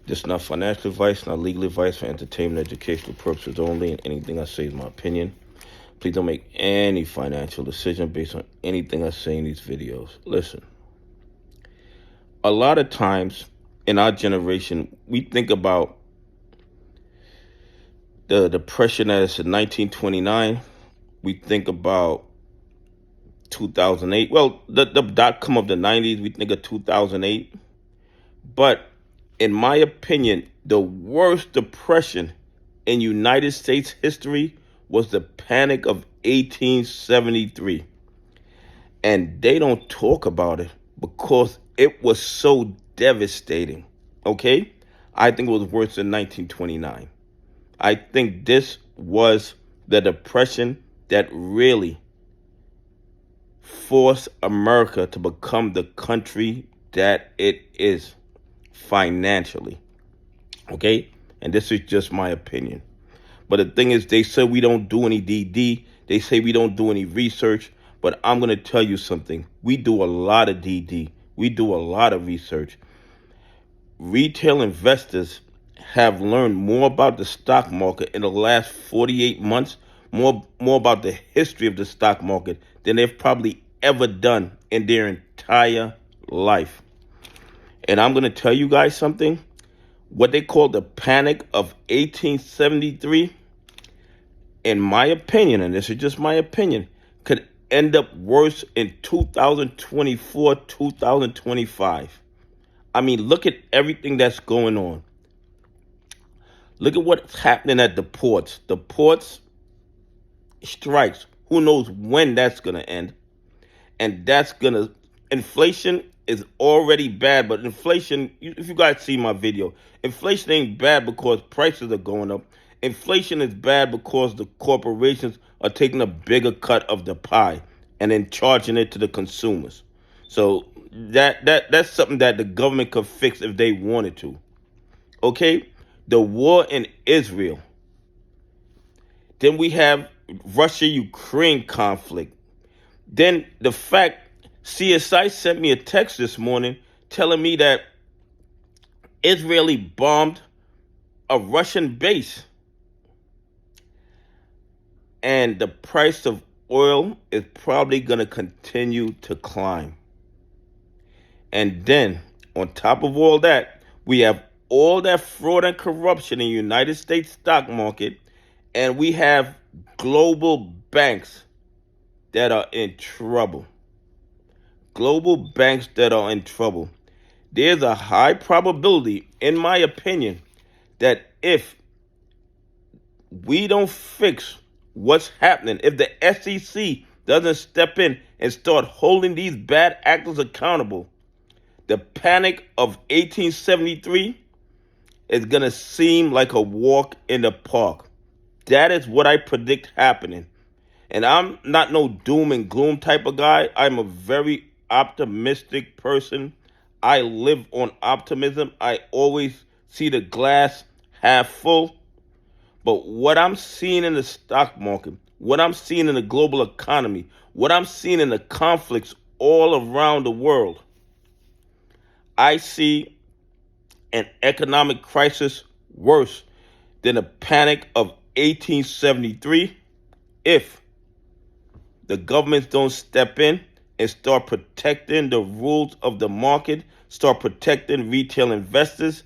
This is not financial advice, not legal advice, for entertainment, educational purposes only, and anything I say is my opinion. Please don't make any financial decision based on anything I say in these videos. Listen, a lot of times in our generation, we think about the depression as in 1929. We think about 2008. Well, the dot-com of the 90s, we think of 2008. But in my opinion, the worst depression in United States history was the Panic of 1873. And they don't talk about it because it was so devastating. Okay? I think it was worse than 1929. I think this was the depression that really forced America to become the country that it is financially. Okay? And this is just my opinion. But the thing is, they say we don't do any DD. They say we don't do any research. But I'm going to tell you something. We do a lot of DD. We do a lot of research. Retail investors have learned more about the stock market in the last 48 months, more about the history of the stock market than they've probably ever done in their entire life. And I'm going to tell you guys something. What they call the Panic of 1873, in my opinion, and this is just my opinion, could end up worse in 2024, 2025. I mean, look at everything that's going on. Look at what's happening at the ports. The ports strikes. Who knows when that's going to end? And inflation is already bad, but inflation, if you guys see my video, inflation ain't bad because prices are going up. Inflation is bad because the corporations are taking a bigger cut of the pie and then charging it to the consumers. So that's something that the government could fix if they wanted to. Okay? The war in Israel. Then we have Russia-Ukraine conflict. Then the fact CSI sent me a text this morning telling me that Israeli bombed a Russian base. And the price of oil is probably going to continue to climb. And then, on top of all that, we have all that fraud and corruption in the United States stock market, and we have global banks that are in trouble. Global banks that are in trouble. There's a high probability, in my opinion, that if we don't fix what's happening, if the SEC doesn't step in and start holding these bad actors accountable, the Panic of 1873 is going to seem like a walk in the park. That is what I predict happening. And I'm not no doom and gloom type of guy. I'm a very optimistic person. I live on optimism. I always see the glass half full. But what I'm seeing in the stock market, what I'm seeing in the global economy, what I'm seeing in the conflicts all around the world, I see an economic crisis worse than the Panic of 1873 if the governments don't step in and start protecting the rules of the market, start protecting retail investors,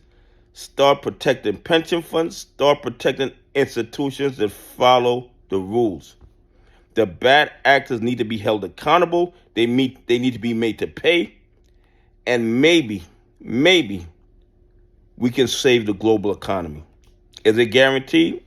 start protecting pension funds, start protecting institutions that follow the rules. The bad actors need to be held accountable. They need to be made to pay. And maybe we can save the global economy. Is it guaranteed?